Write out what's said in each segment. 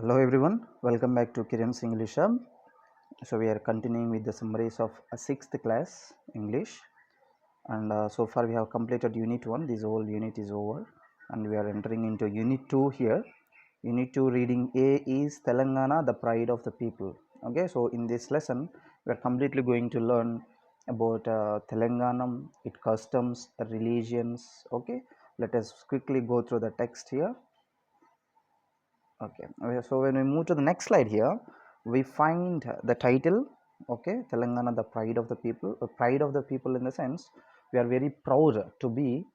Hello everyone, welcome back to Kiran's English Hub. So we are continuing with the summaries of a 6th class English, and so far we have completed Unit 1. This whole unit is over and we are entering into Unit 2 here. Unit 2 reading A is Telangana, the pride of the people. Okay, so in this lesson we are completely going to learn about Telangana, its customs, religions. Okay, let us quickly go through the text here. Okay, so when we move to the next slide here, we find the title. Okay, Telangana, the pride of the people. Pride of the people in the sense we are very proud to be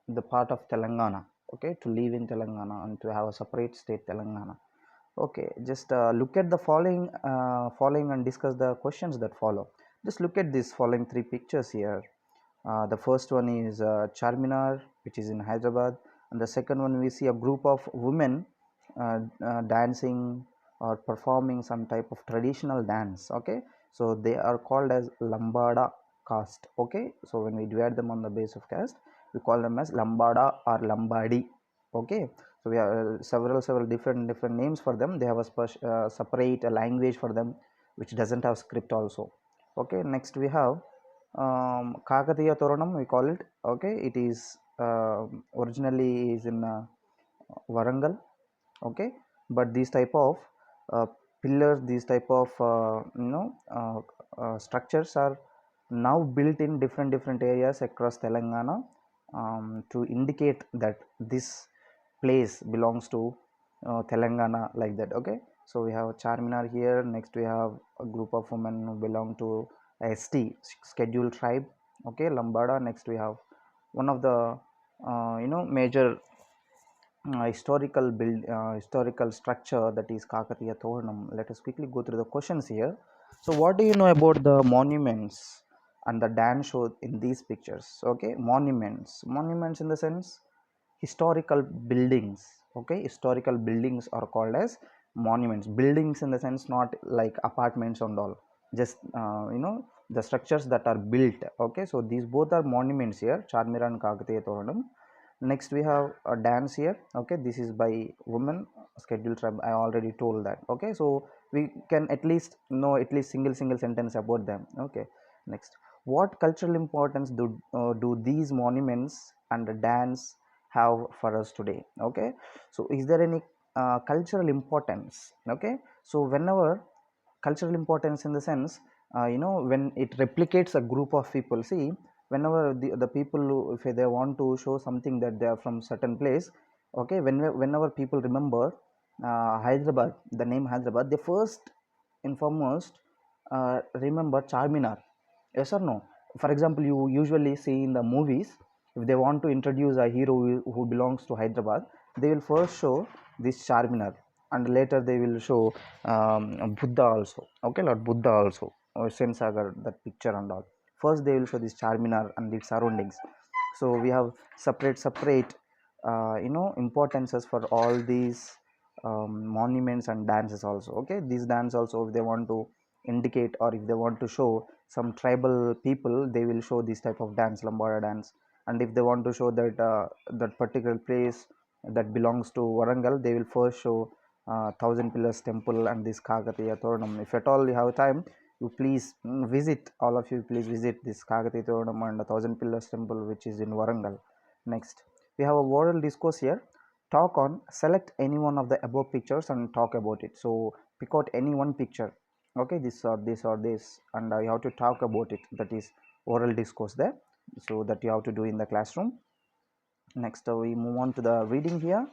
the part of Telangana. Okay, to live in Telangana and to have a separate state Telangana. Okay, just look at the following and discuss the questions that follow. Just look at these following three pictures here. The first one is Charminar, which is in Hyderabad, and the second one we see a group of women dancing or performing some type of traditional dance. Okay, so they are called as Lambada caste. Okay, so when we divide them on the base of caste, we call them as Lambada or Lambadi. Okay, so we have several different names for them. They have a separate language for them, which doesn't have script also. Okay, next we have Kakatiya Toranam, we call it. Okay, it is originally is in Warangal. Okay, but these type of uh, pillars, these type of structures are now built in different areas across Telangana, to indicate that this place belongs to Telangana, like that. Okay, so we have Charminar here. Next we have a group of women who belong to ST, scheduled tribe. Okay, Lambada. Next we have one of the major historical structure, that is Kakatiya Toranam. Let us quickly go through the questions here. So what do you know about the monuments and the dance show in these pictures? Okay, monuments in the sense historical buildings. Okay, historical buildings are called as monuments. Buildings in the sense not like apartments and all, just the structures that are built. Okay, so these both are monuments here, Charmira and Kakatiya Toranam. Next we have a dance here. Okay, this is by women, scheduled tribe. I already told that. Okay, so we can at least know at least single sentence about them. Okay, next, what cultural importance do these monuments and the dance have for us today? Okay, so is there any cultural importance? Okay, so whenever cultural importance in the sense, when it replicates a group of people. See, whenever the people if they want to show something that they are from certain place. Okay, whenever people remember Hyderabad, the name Hyderabad, they first and foremost remember Charminar. Yes or no? For example, you usually see in the movies, if they want to introduce a hero who belongs to Hyderabad, they will first show this Charminar, and later they will show Buddha also. Okay, Lord Buddha also, or Saint Sagar, that picture and all. First they will show this Charminar and its surroundings. So we have separate importances for all these monuments and dances also. Okay, these dance also, if they want to indicate or if they want to show some tribal people, they will show this type of dance, Lambada dance. And if they want to show that that particular place that belongs to Warangal, they will first show Thousand Pillars Temple and this Kakatiya Toranam. If at all you have time, you please visit, all of you please visit this Kakatiya Toranam and the Thousand Pillars Temple, which is in Warangal. Next, we have a oral discourse here. Talk on, select any one of the above pictures and talk about it. So pick out any one picture. Okay, this or this or this, and you have to talk about it. That is oral discourse there, so that you have to do in the classroom. Next we move on to the reading here.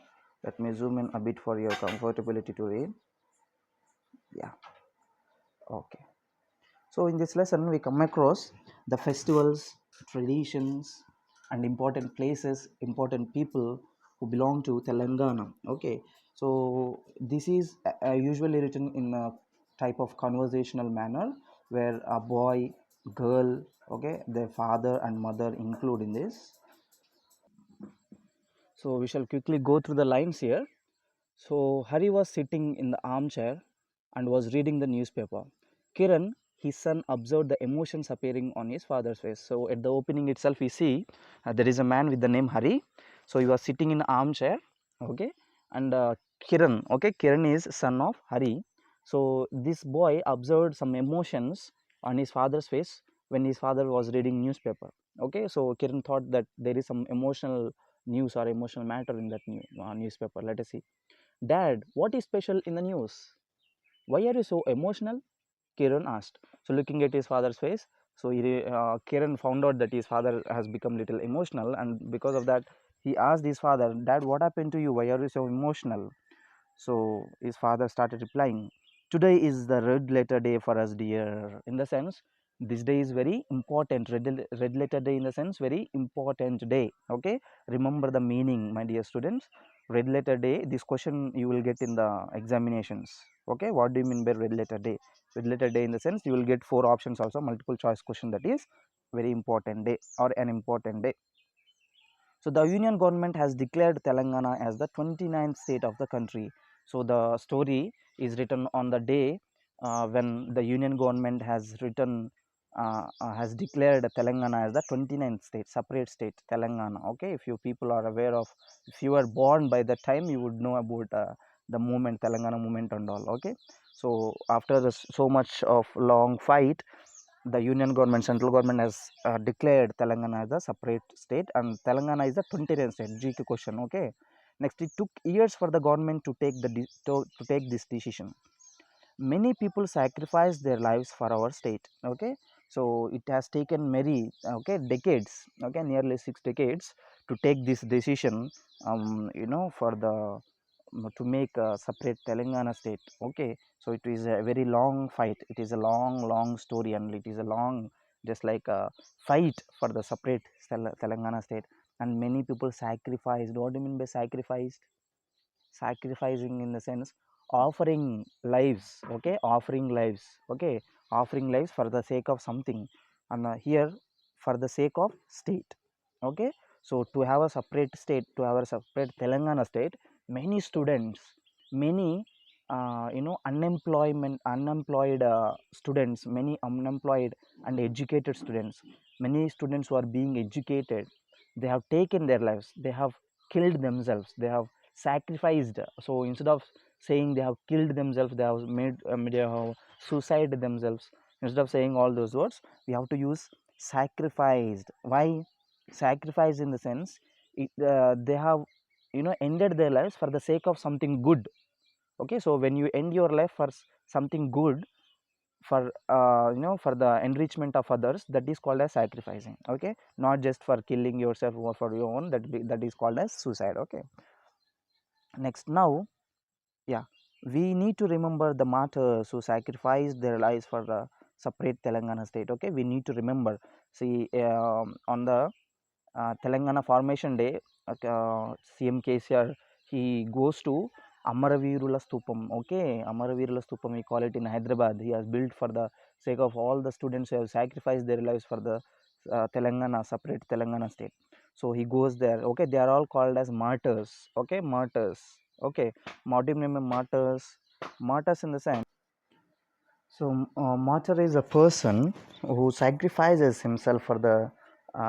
Let me zoom in a bit for your comfortability to read. Yeah, okay. So in this lesson we come across the festivals, traditions, and important places, important people who belong to Telangana. Okay, so this is usually written in a type of conversational manner, where a boy, girl, okay, their father and mother include in this. So we shall quickly go through the lines here. So Hari was sitting in the armchair and was reading the newspaper. Kiran, his son, observed the emotions appearing on his father's face. So at the opening itself, we see there is a man with the name Hari. So he was sitting in an armchair, okay, and Kiran. Okay, Kiran is son of Hari. So this boy observed some emotions on his father's face when his father was reading newspaper. Okay, so Kiran thought that there is some emotional news or emotional matter in that newspaper. Let us see. Dad, what is special in the news? Why are you so emotional? Kiran asked. So looking at his father's face, so Kiran found out that his father has become little emotional, and because of that, he asked his father, "Dad, what happened to you? Why are you so emotional?" So his father started replying, "Today is the red letter day for us, dear." In the sense, this day is very important. Red letter day in the sense, very important day. Okay, remember the meaning, my dear students. Red letter day. This question you will get in the examinations. Okay, what do you mean by red letter day? Red letter day in the sense you will get four options also, multiple choice question, that is very important day or an important day. So the union government has declared Telangana as the 29th state of the country. So the story is written on the day when the union government has declared Telangana as the 29th state, separate state, Telangana. Okay, if you people are aware of, if you were born by that time, you would know about the movement, Telangana movement and all. Okay, so after so much of long fight, the union government, central government has declared Telangana as a separate state, and Telangana is the 29th state. GQ question. Okay. Next, it took years for the government to take to take this decision. Many people sacrificed their lives for our state. Okay, so it has taken many decades. Okay, nearly 6 decades to take this decision. For the to make a separate Telangana state. Okay, so it is a very long fight. It is a long story, and it is a long, just like a fight for the separate Telangana state. And many people sacrificed. What do you mean by sacrificed? Sacrificing in the sense offering lives. Okay, offering lives. Okay, offering lives for the sake of something, and here for the sake of state. Okay, so to have a separate state, to have a separate Telangana state, many students, many unemployed students, many unemployed and educated students, many students who are being educated, they have taken their lives, they have killed themselves, they have sacrificed. So instead of saying they have killed themselves, they have they have suicide themselves. Instead of saying all those words, we have to use sacrificed. Why sacrifice? In the sense, they have ended their lives for the sake of something good. Okay, so when you end your life for something good, for for the enrichment of others, that is called as sacrificing. Okay, not just for killing yourself or for your own, that is called as suicide. Okay, next. Now, yeah, we need to remember the martyrs who sacrificed their lives for the separate Telangana state. Okay, we need to remember. See, on the Telangana Formation Day, CM KCR, he goes to Amaraveerula Stupam. Okay, Amaraveerula Stupam, we call it in Hyderabad. He has built for the sake of all the students who have sacrificed their lives for the Telangana, separate Telangana state. So he goes there. Okay, they are all called as martyrs. Okay, martyrs. Okay, modern name martyrs. Martyrs in the sense. So, martyr is a person who sacrifices himself for the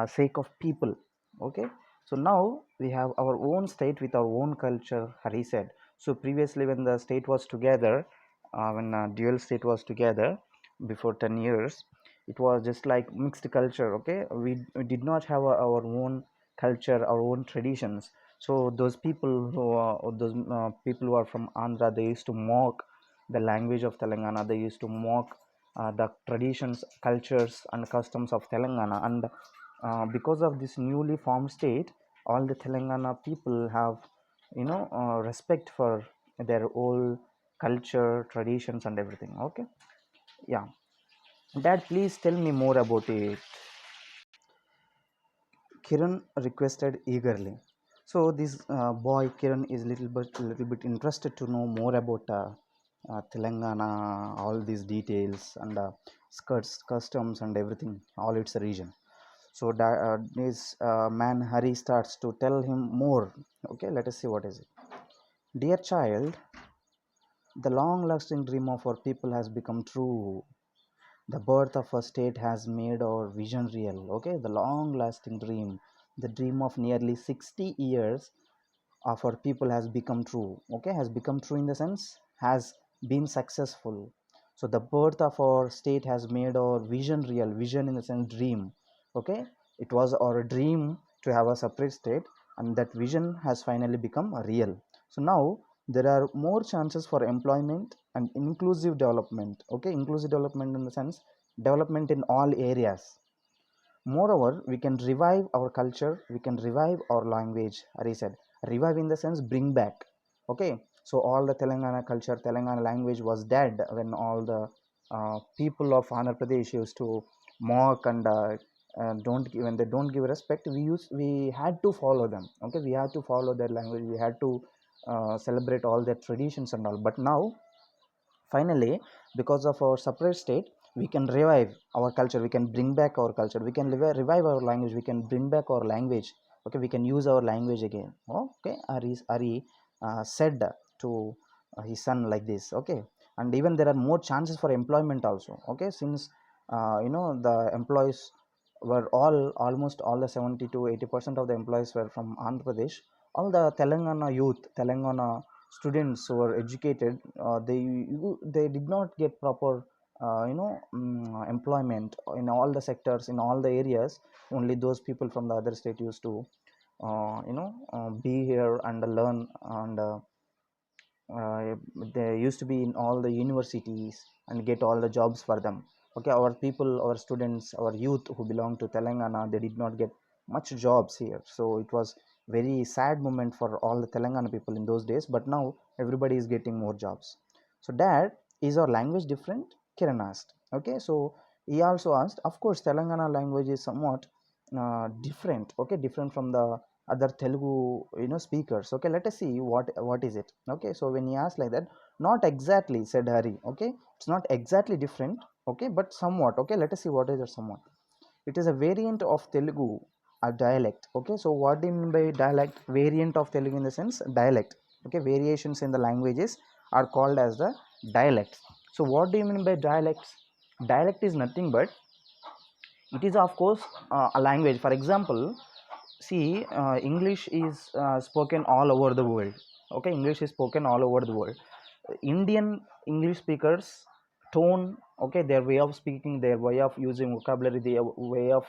sake of people. Okay. So now we have our own state with our own culture. Hari said. So previously, when the state was together, when dual state was together before 10 years, it was just like mixed culture. Okay, we did not have our own culture, our own traditions. So those people who are from Andhra, they used to mock the language of Telangana. They used to mock the traditions, cultures, and customs of Telangana. And because of this newly formed state, all the Telangana people have, respect for their old culture, traditions, and everything. Okay, yeah. Dad, please tell me more about it. Kiran requested eagerly. So this boy Kiran is little bit interested to know more about Telangana, all these details and skirts, customs, and everything, all its region. So this man Hari starts to tell him more. Okay, let us see what is it. Dear child, the long-lasting dream of our people has become true. The birth of a state has made our vision real. Okay, the long lasting dream, the dream of nearly 60 years, of our people has become true. Okay, has become true in the sense has been successful. So the birth of our state has made our vision real. Vision in the sense dream. Okay, it was our dream to have a separate state, and that vision has finally become real. So now there are more chances for employment and inclusive development. Okay, inclusive development in the sense development in all areas. Moreover, we can revive our culture, we can revive our language. Ari said, revive in the sense bring back. Okay, so all the Telangana culture, Telangana language was dead when all the people of Andhra Pradesh used to mock and don't give, when they don't give respect. We had to follow them. Okay, we had to follow their language. We had to celebrate all their traditions and all. But now finally, because of our separate state, we can revive our culture, we can bring back our culture, we can revive our language, we can bring back our language. Okay, we can use our language again. Okay, Ari said to his son like this. Okay, and even there are more chances for employment also. Okay, since the employees were almost all the 70 to 80% of the employees were from Andhra Pradesh. All the Telangana youth, Telangana students who were educated, they did not get proper employment in all the sectors, in all the areas. Only those people from the other state used to be here and learn, and they used to be in all the universities and get all the jobs for them. Okay, our people, our students, our youth who belong to Telangana, they did not get much jobs here. So it was very sad moment for all the Telangana people in those days. But now everybody is getting more jobs. So dad, is our language different? Kiran asked. Okay, so he also asked, of course Telangana language is somewhat different. Okay, different from the other Telugu speakers. Okay, let us see what is it. Okay, so when he asked like that, not exactly, said Hari. Okay, it's not exactly different. Okay, but somewhat. Okay, let us see what is it. Somewhat, it is a variant of Telugu, a dialect. Okay, so what do you mean by dialect? Variant of Telugu in the sense dialect. Okay, variations in the languages are called as the dialects. So what do you mean by dialects? Dialect is nothing but it is of course a language. For example, see, English is spoken all over the world. Okay, English is spoken all over the world. Indian English speakers tone, okay, their way of speaking, their way of using vocabulary, their way of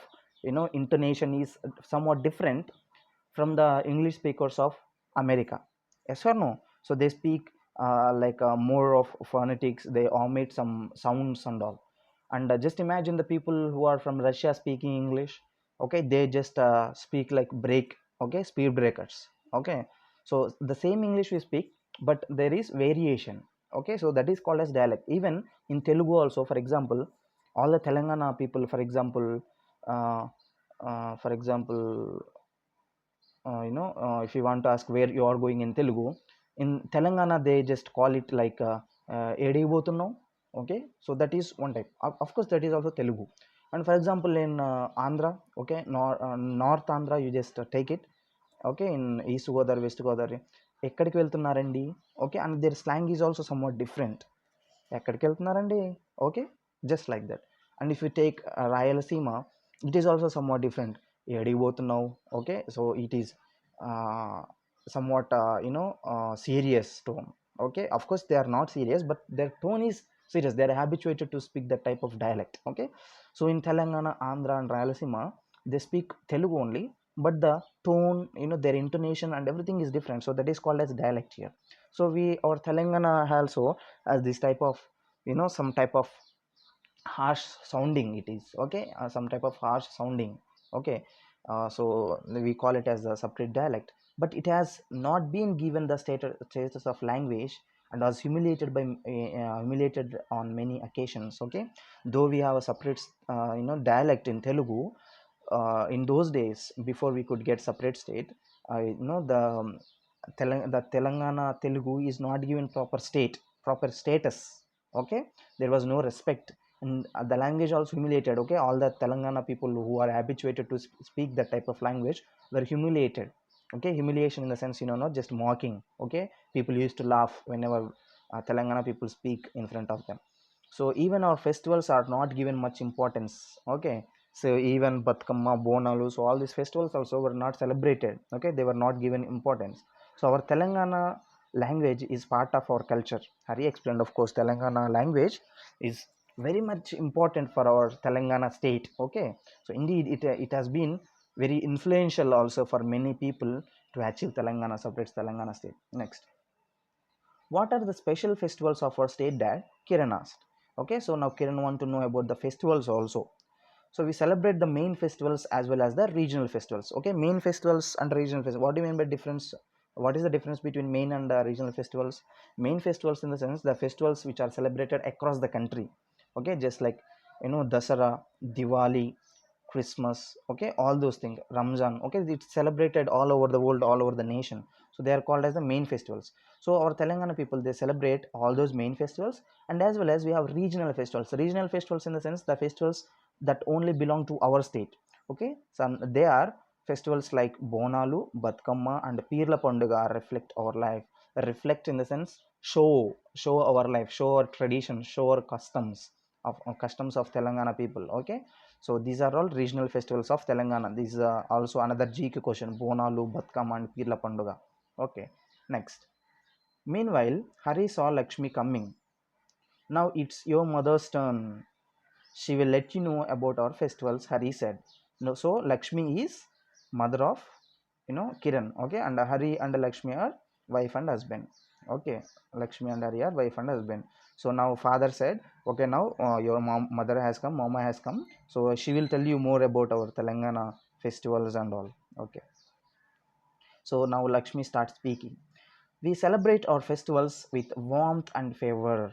intonation is somewhat different from the English speakers of America. Yes or no? So they speak like more of phonetics, they omit some sounds and all. And just imagine the people who are from Russia speaking English. Okay, they just speak like break. Okay, speed breakers. Okay, so the same English we speak, but there is variation. Okay, so that is called as dialect. Even in Telugu also, for example, all the Telangana people, for example, uh, for example, if you want to ask where you are going in Telugu, in Telangana they just call it like edibotunno. Okay, so that is one type. Of course, that is also Telugu. And for example, in Andhra, okay, North Andhra, you just take it. Okay, in East Godavari, West Godavari, ఎక్కడికి వెళ్తున్నారండి? Okay, and their slang is also somewhat different. ఎక్కడికి వెళ్తున్నారండి? Okay, just like that. And if you take Rayalaseema, it is also somewhat different. ఏడికి పోతున్నావు? Okay, so it is uh, somewhat serious tone. Okay, of course they are not serious, but their tone is serious. They are habituated to speak that type of dialect. Okay, so in Telangana, Andhra and Rayalaseema, they speak Telugu only, but the tone, their intonation and everything is different. So that is called as dialect here. So we, our Telangana also has this type of some type of harsh sounding. It is okay, some type of harsh sounding. Okay, so we call it as a separate dialect, but it has not been given the status of language and was humiliated on many occasions. Okay, though we have a separate dialect in Telugu, in those days before we could get separate state, the the Telangana Telugu is not given proper status. Okay, there was no respect, and the language also humiliated. Okay, all the Telangana people who are habituated to speak that type of language were humiliated. Okay, humiliation in the sense, not just mocking. Okay, people used to laugh whenever Telangana people speak in front of them. So even our festivals are not given much importance. Okay, so even Badkama, Bonalu, so all these festivals also were not celebrated. Okay, they were not given importance. So our Telangana language is part of our culture. Hari explained, of course, Telangana language is very much important for our Telangana state. Okay, so indeed it has been very influential also for many people to achieve Telangana, separate Telangana state. Next, what are the special festivals of our state that Kiran asked? Okay, so now Kiran want to know about the festivals also. So we celebrate the main festivals as well as the regional festivals. Okay, main festivals and regional festivals. What do you mean by difference? What is the difference between main and regional festivals? Main festivals in the sense the festivals which are celebrated across the country. Okay, just like Dasara, Diwali, Christmas. Okay, all those things. Ramzan. Okay, it's celebrated all over the world, all over the nation. So they are called as the main festivals. So our Telangana people, they celebrate all those main festivals, and as well as we have regional festivals. Regional festivals in the sense the festivals that only belong to our state. Okay, so they are festivals like Bonalu, Badkama, and Pirla Panduga reflect our life. Reflect in the sense show our life, show our tradition, show our customs of Telangana people. Okay, so these are all regional festivals of Telangana. This is also another GK question: Bonalu, Badkama, and Pirla Panduga. Okay, next. Meanwhile, Hari saw Lakshmi coming. Now it's your mother's turn. She will let you know about our festivals, Hari said. No, so Lakshmi is mother of Kiran. Okay, and Hari and Lakshmi are wife and husband. Okay, Lakshmi and Hari are wife and husband. So now father said, okay, now your mother has come, mama has come. So she will tell you more about our Telangana festivals and all. Okay. So now Lakshmi starts speaking. We celebrate our festivals with warmth and favor.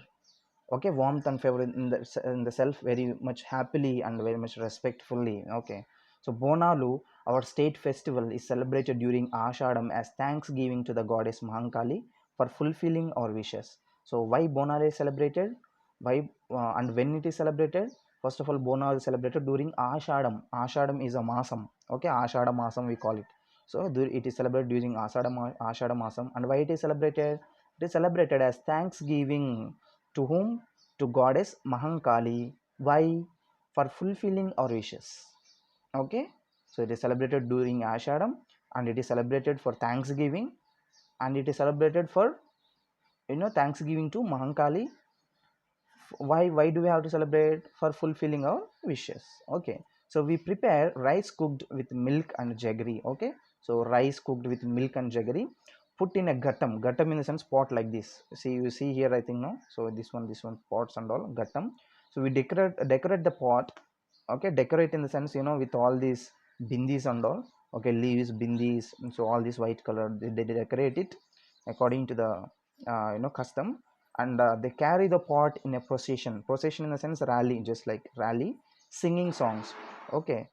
Okay, warmth and favor in the self very much happily and very much respectfully. Okay, so Bonalu, our state festival, is celebrated during Ashadam as thanksgiving to the goddess Mahankali for fulfilling our wishes. So why Bonalu is celebrated, why and when it is celebrated? First of all, Bonalu is celebrated during Ashadam. Ashadam is a masam. Okay, Ashadam masam we call it. So it is celebrated during Ashadam masam. And why it is celebrated? It is celebrated as thanksgiving to whom? To goddess Mahankali. Why? For fulfilling our wishes. Okay, so it is celebrated during Ashadam, and it is celebrated for Thanksgiving, and it is celebrated for Thanksgiving to Mahankali. Why do we have to celebrate? For fulfilling our wishes. Okay, so we prepare rice cooked with milk and jaggery. Okay, so rice cooked with milk and jaggery, put in a gattam in the sense pot like this. See, you see here, I think, no, so this one pots and all gattam. So we decorate the pot. Okay, decorate in the sense, with all these bindis and all. Okay, leaves, bindis, and so all this white color, they decorate it according to the custom. And they carry the pot in a procession in the sense rally, just like rally, singing songs. Okay,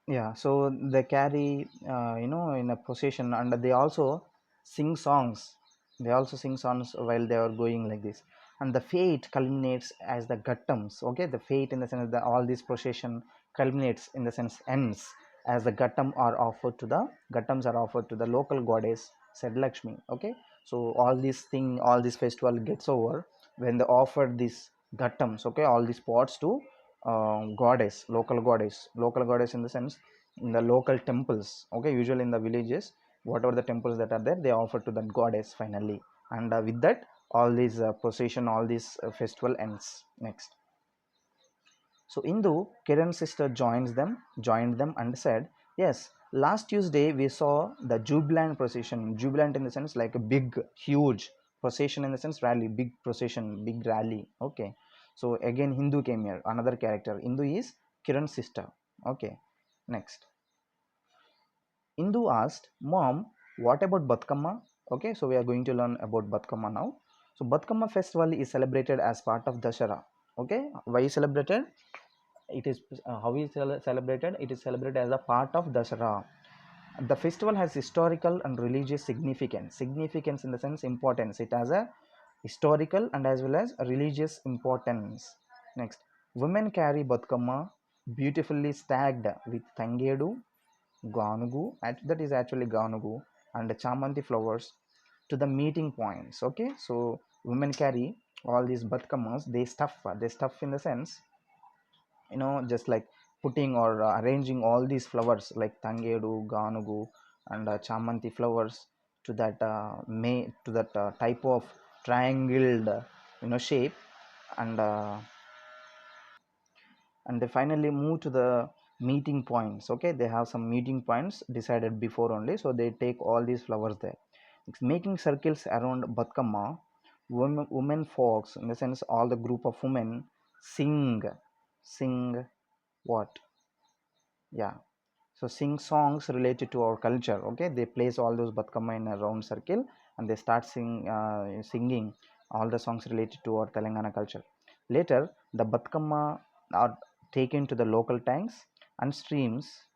yeah, so they carry in a procession, and sing songs they also sing songs while they are going like this. And the fate culminates as the gattams. Okay, the fate in the sense that all this procession culminates in the sense ends as the gattams are offered to the local goddess, said Lakshmi. Okay, so all this festival gets over when they offer these gattams. Okay, all these pots to local goddess in the sense in the local temples. Okay, usually in the villages, whatever the temples that are there, they offer to that goddess finally. And with that, all these procession, all this festival ends. Next, so Indu, Kiran's sister, joined them and said, yes, last Tuesday we saw the jubilant procession. Jubilant in the sense like a big huge procession, in the sense rally, big procession, big rally. Okay, so again Hindu came here, another character. Hindu is Kiran's sister. Okay, next, Indu asked, mom, what about Badkama? Okay, so we are going to learn about Badkama now. So Badkama festival is celebrated as part of Dashara. Okay, why is celebrated? It is how is celebrated? It is celebrated as a part of Dashara. The festival has historical and religious significance in the sense importance. It has a historical and as well as a religious importance. Next, women carry Badkama beautifully stacked with Tangedu, Ganugu, that is actually Ganugu, and Chamanti flowers to the meeting points. Okay, so women carry all these Badkamas. They stuff in the sense, just like putting or arranging all these flowers like Tangedu, Ganugu, and chamanti flowers to that type of triangled shape, and they finally move to the meeting points. Okay, they have some meeting points decided before only, so they take all these flowers there. It's making circles around Badkama. Women folks, in the sense all the group of women sing what, yeah, so sing songs related to our culture. Okay, they place all those Badkama in a round circle, and they start singing all the songs related to our Telangana culture. Later the Badkama are taken to the local tanks and streams,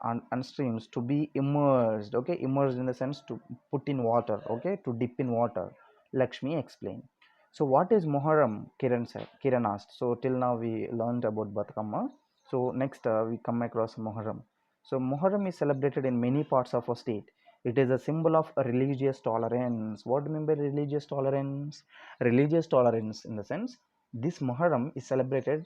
and streams to be immersed. Okay, immersed in the sense to put in water, okay, to dip in water. Lakshmi explained. So what is Moharram? Kiran asked. So till now we learned about Batkama. So next we come across Moharram. So Moharram is celebrated in many parts of our state. It is a symbol of a religious tolerance. What do you mean by religious tolerance? Religious tolerance in the sense, this Moharram is celebrated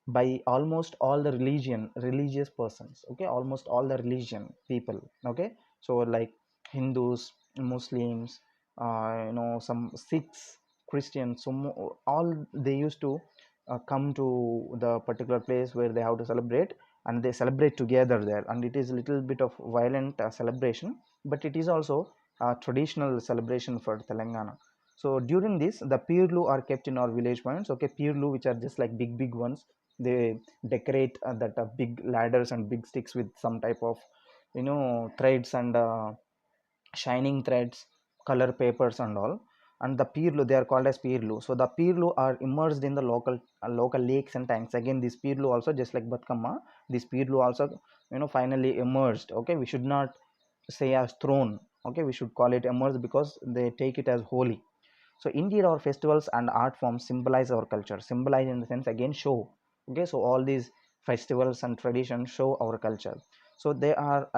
by almost all the religious persons. Okay, almost all the religion people. Okay, so like Hindus, Muslims, some Sikhs, Christians. So all they used to come to the particular place where they have to celebrate, and they celebrate together there, and it is a little bit of violent celebration, but it is also a traditional celebration for Telangana. So during this, the pirlu are kept in our village points. Okay, pirlu, which are just like big ones. They decorate that big ladders and big sticks with some type of threads and shining threads, color papers and all. And the pirlu, they are called as pirlu. So the pirlu are immersed in the local lakes and tanks. Again, this pirlu also, just like Batkama, this pirlu also finally immersed. Okay, we should not say as thrown. Okay, we should call it immersed, because they take it as holy. So indeed our festivals and art forms symbolize our culture. Symbolize in the sense, again, show. Okay, so all these festivals and traditions show our culture. So they are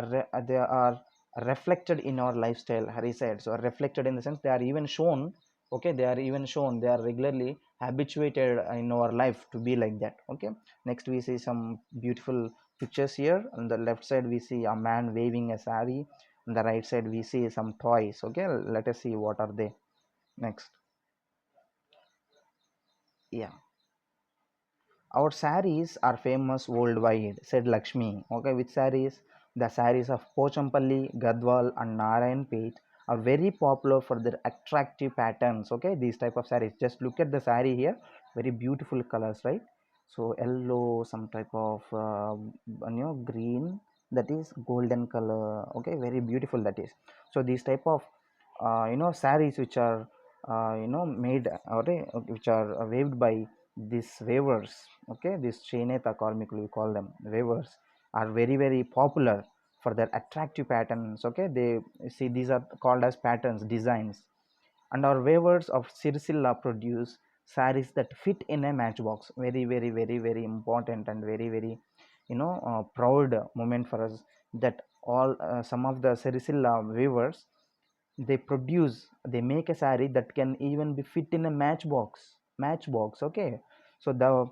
reflected in our lifestyle, Hari said. So reflected in the sense, they are even shown. Okay, they are even shown, they are regularly habituated in our life to be like that. Okay, next we see some beautiful pictures here. On the left side we see a man waving a sari. On the right side we see some toys. Okay, let us see what are they. Next. Yeah, our saris are famous worldwide, said Lakshmi. Okay, which saris? The saris of Pochampalli, Gadwal, and Narayanpet are very popular for their attractive patterns. Okay, these type of saris. Just look at the sari here. Very beautiful colors, right? So yellow, some type of green. That is golden color. Okay, very beautiful. That is. So these type of saris which are made, okay, which are waved by these weavers. Okay, these Cheneta Karmikulu, we call them weavers, are very popular for their attractive patterns. Okay, they see, these are called as patterns, designs. And our weavers of Sirsilla produce saris that fit in a matchbox. Very important, and very proud moment for us, that all some of the Sirsilla weavers, they make a sari that can even be fit in a matchbox. Okay, so the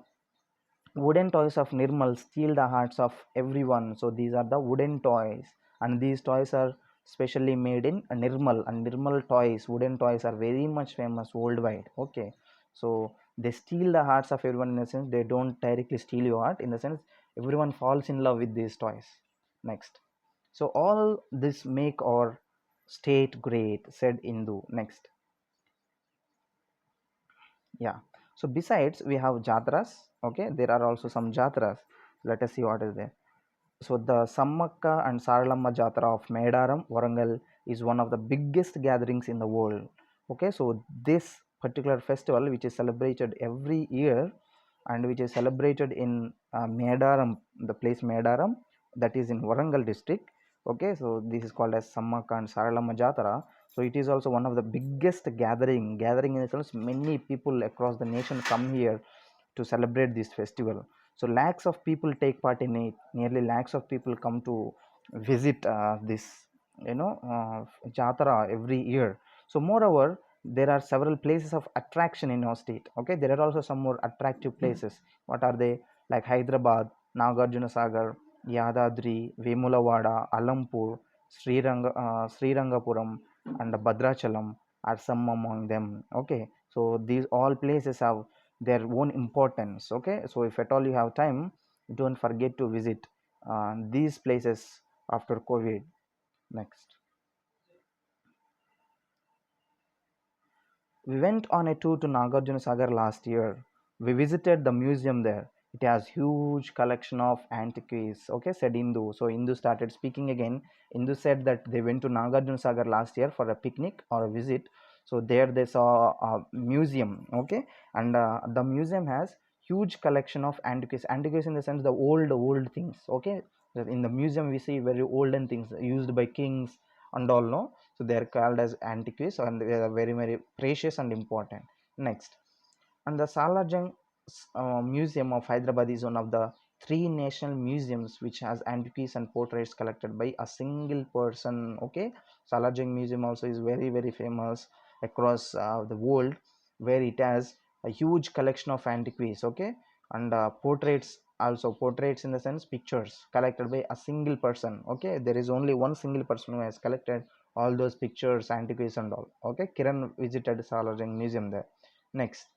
wooden toys of Nirmal steal the hearts of everyone. So these are the wooden toys, and these toys are specially made in Nirmal, and Nirmal toys, wooden toys, are very much famous worldwide. Okay, so they steal the hearts of everyone, in the sense they don't directly steal your heart, in the sense everyone falls in love with these toys. Next. So all this make our state great, said Indu. Next. Yeah, so besides we have jatras. Okay, there are also some jatras. Let us see what is there. So the Sammakka and Saralamma Jatra of Medaram, Warangal, is one of the biggest gatherings in the world. Okay, so this particular festival, which is celebrated every year, and which is celebrated in Medaram, the place Medaram, that is in Warangal district. Okay, so this is called as Sammakka and Saralamma Jatra. So it is also one of the biggest gathering in the sense, many people across the nation come here to celebrate this festival. So lakhs of people take part in it. Nearly lakhs of people come to visit this jatara every year. So moreover, there are several places of attraction in our state. Okay, there are also some more attractive places. What are they? Like Hyderabad, Nagarjuna Sagar, Yadadri, Vemulavada, Alampur, Srirangapuram and Bhadrachalam are some among them. Okay, so these all places have their own importance. Okay, so if at all you have time, don't forget to visit these places after COVID. Next. We went on a tour to Nagarjuna Sagar last year. We visited the museum there. It has huge collection of antiquities. Okay, said Indu. So Indu started speaking again. Indu said that they went to Nagarjuna Sagar last year for a picnic or a visit. So there they saw a museum. Okay, and the museum has huge collection of antiquities. Antiquities in the sense the old things. Okay, in the museum we see very olden things used by kings and all. No, so they are called as antiques and they are very precious and important. Next, and the Salajung Museum of Hyderabad is one of the three national museums which has antiques and portraits collected by a single person. Okay, Salajung Museum also is very famous across the world, where it has a huge collection of antiques. Okay, and portraits in the sense pictures collected by a single person. Okay, there is only one single person who has collected all those pictures, antiques and all. Okay, Kiran visited Salajung Museum there. Next,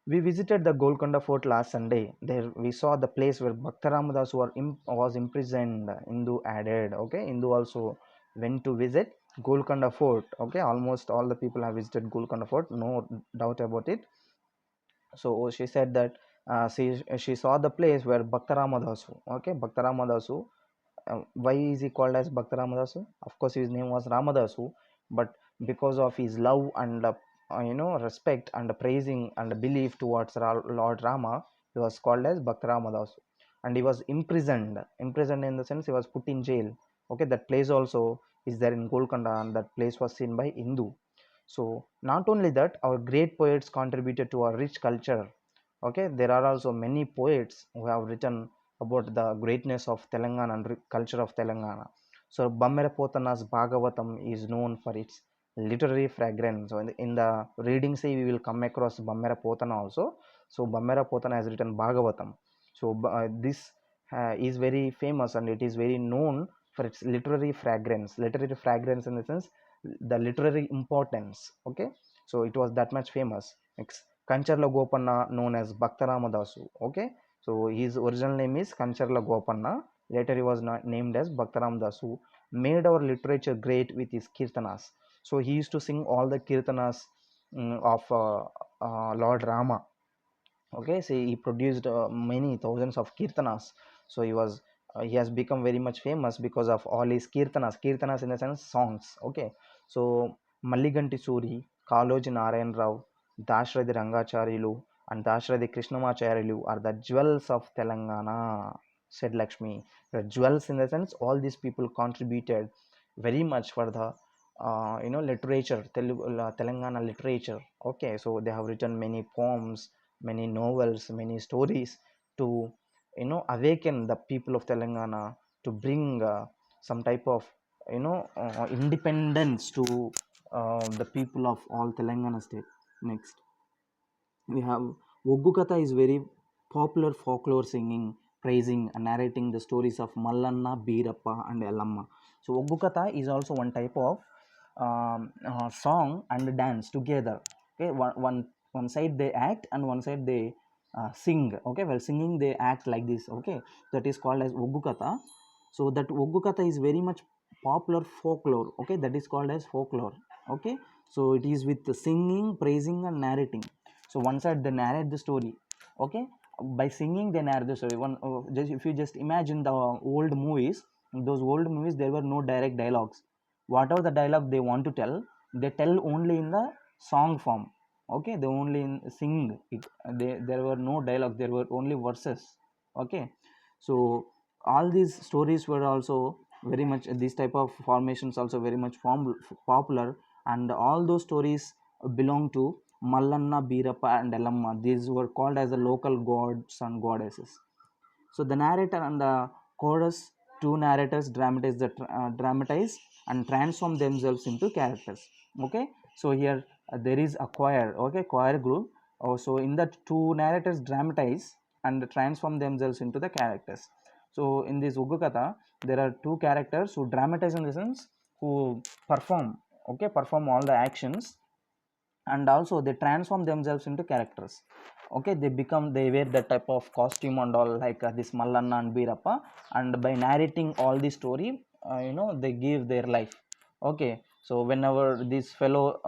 we visited the Golconda Fort last Sunday. There we saw the place where Bhakta Ramadas was imprisoned. Hindu added. Okay, Hindu also went to visit Golconda Fort. Okay, almost all the people have visited Golconda Fort. No doubt about it. So she said that she saw the place where Bhakta Ramadasu. Okay, Bhakta Ramadasu, why is he called as Bhakta Ramadasu? Of course, his name was Ramadasu, but because of his love and respect and praising and belief towards Lord Rama, he was called as Bhakta Ramadasu, and he was imprisoned. Imprisoned in the sense he was put in jail. Okay, that place also is there in Golconda, and that place was seen by Hindu. So not only that, our great poets contributed to our rich culture. Okay, there are also many poets who have written about the greatness of Telangana and culture of Telangana. So Bammera Potana's Bhagavatam is known for its literary fragrance. So in the reading say we will come across Bammera Potana also. So Bammera Potana has written Bhagavatam. So this is very famous and it is very known for its literary fragrance. Literary fragrance in the sense the literary importance. Okay, so it was that much famous. Next, Kancharla Gopanna, known as Bhaktaramadasu. Okay, so his original name is Kancharla Gopanna. Later he was named as Bhaktaram Dasu. Made our literature great with his kirtanas. So he used to sing all the kirtanas of Lord Rama. Okay, so he produced many thousands of kirtanas. So he has become very much famous because of all his kirtanas in the sense songs. Okay, so Malliganti Suri, Kaloji Narayan Rao, Dashradi Rangacharyalu and Dashradi Krishnamacharyalu are the jewels of Telangana, said Lakshmi. The jewels in the sense all these people contributed very much for the literature, Telangana literature. Okay, so they have written many poems, many novels, many stories to awaken the people of Telangana, to bring some type of independence to the people of all Telangana state. Next, we have Oggukatha is very popular folklore singing, praising and narrating the stories of Mallanna, Beerappa and Ellamma. So Oggukatha is also one type of song and dance together. Okay, one side they act and one side they sing. Okay, while singing they act like this. Okay, that is called as Oggukatha. So that Oggukatha is very much popular folklore. Okay, that is called as folklore. Okay, so it is with the singing, praising and narrating. So one side they narrate the story. Okay, by singing they narrate the story. Just if you just imagine the old movies, in those old movies there were no direct dialogues. Whatever the dialogue they want to tell, they tell only in the song form. Okay, they only sing it. There were no dialogue, there were only verses. Okay, so all these stories were also very much, these type of formations also very much popular, and all those stories belong to Mallanna, Beerappa and Ellamma. These were called as the local gods and goddesses. So the narrator and the chorus, two narrators dramatize and transform themselves into characters. Okay, so here there is a choir. Okay, choir group. So in that two narrators dramatize and transform themselves into the characters. So in this Uggu Katha, there are two characters who dramatize, in the sense who perform, okay, perform all the actions, and also they transform themselves into characters. Okay, they wear that type of costume and all, like this Mallanna and Birappa, and by narrating all the story, they give their life. Okay, so whenever this fellow,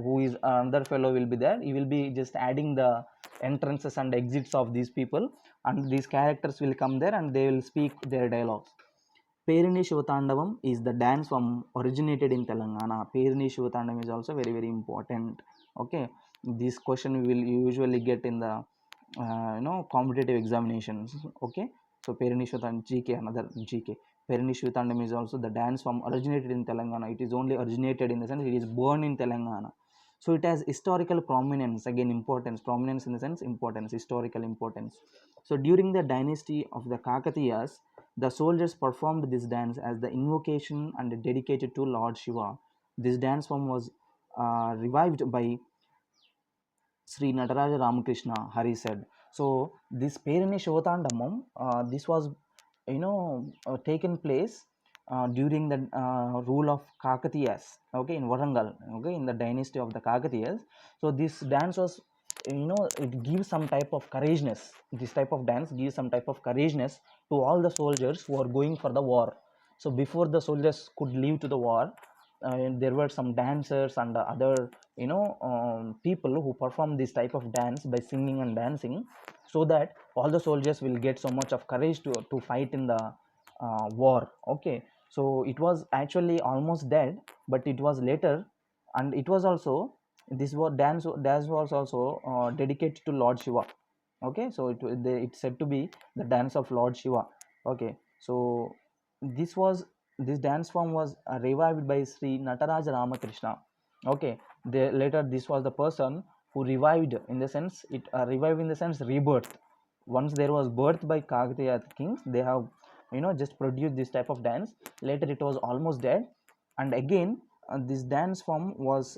who is another fellow, will be there, he will be just adding the entrances and exits of these people, and these characters will come there and they will speak their dialogues. Perini Shivatandavam is the dance from originated in Telangana. Perini Shivatandavam is also very very important. Okay, this question we will usually get in the competitive examinations. Okay, so Perini Shivatandam GK, another GK. Perini Shivatandam is also the dance form originated in Telangana. It is only originated in the sense it is born in Telangana. So it has historical prominence, again importance, prominence in the sense importance, historical importance. So during the dynasty of the Kakatiyas, the soldiers performed this dance as the invocation and dedicated to Lord Shiva. This dance form was revived by Sri Nataraja Ramakrishna, Hari said. So this Perini Shivatandamam, this was taken place during the rule of Kakatiyas, okay, in Warangal, okay, in the dynasty of the Kakatiyas. So this dance was, it gives some type of courageousness. This type of dance gives some type of courageousness to all the soldiers who are going for the war. So before the soldiers could leave to the war, there were some dancers and other people who perform this type of dance by singing and dancing, so that all the soldiers will get so much of courage to fight in the war. Okay, so it was actually almost dead, but it was later, and it was also, this was dance was also dedicated to Lord Shiva. Okay, so it's said to be the dance of Lord Shiva. Okay, so this was this dance form was revived by Sri Nataraja Ramakrishna. Okay, later this was the person who revived, in the sense it revived in the sense rebirth. Once there was birth by Kakatiya kings, they have just produced this type of dance. Later it was almost dead, and again this dance form was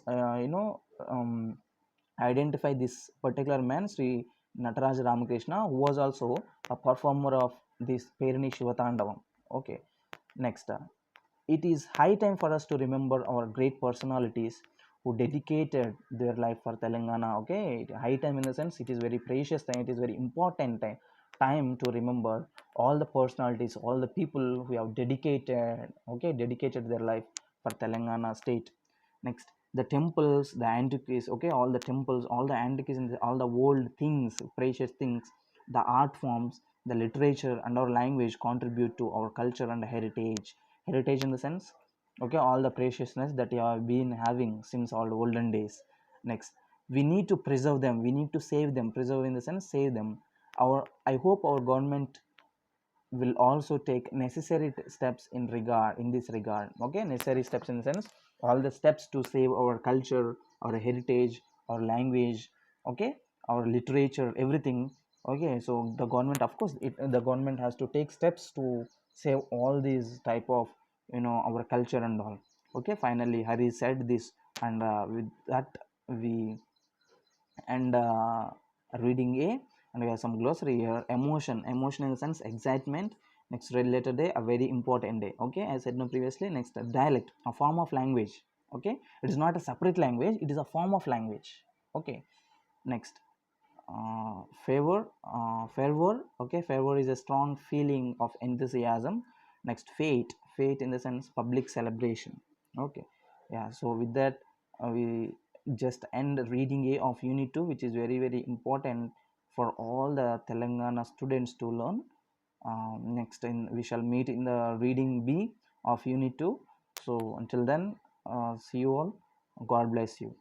identify this particular man, Sri Nataraj Ramakrishna, who was also a performer of this Perini Shivatandavam. Okay, next, it is high time for us to remember our great personalities who dedicated their life for Telangana. Okay, high time in the sense it is very precious time, it is very important time to remember all the personalities, all the people who have dedicated their life for Telangana state. Next, the temples, the antiquities, okay, all the temples, all the antiquities, and all the old things, precious things, the art forms, the literature and our language contribute to our culture and heritage. Heritage in the sense, okay, all the preciousness that you have been having since all olden days. Next, we need to preserve them, we need to save them. Preserve in the sense save them. I hope our government will also take necessary steps in this regard. Okay, necessary steps in the sense all the steps to save our culture, our heritage, our language, okay, our literature, everything. Okay, so the government, of course, the government has to take steps to save all these type of our culture and all. Okay, finally Hari said this, and with that we end reading A, and we have some glossary here. Emotion in the sense excitement. Next, related day, a very important day. Okay, as I said no previously. Next, dialect, a form of language. Okay, it is not a separate language, it is a form of language. Okay, next, fervor. Okay, fervor is a strong feeling of enthusiasm. Next, fate in the sense public celebration. Okay, yeah, so with that we just end reading A of unit 2, which is very very important for all the Telangana students to learn. Next, we shall meet in the reading B of unit 2. So until then, see you all. God bless you.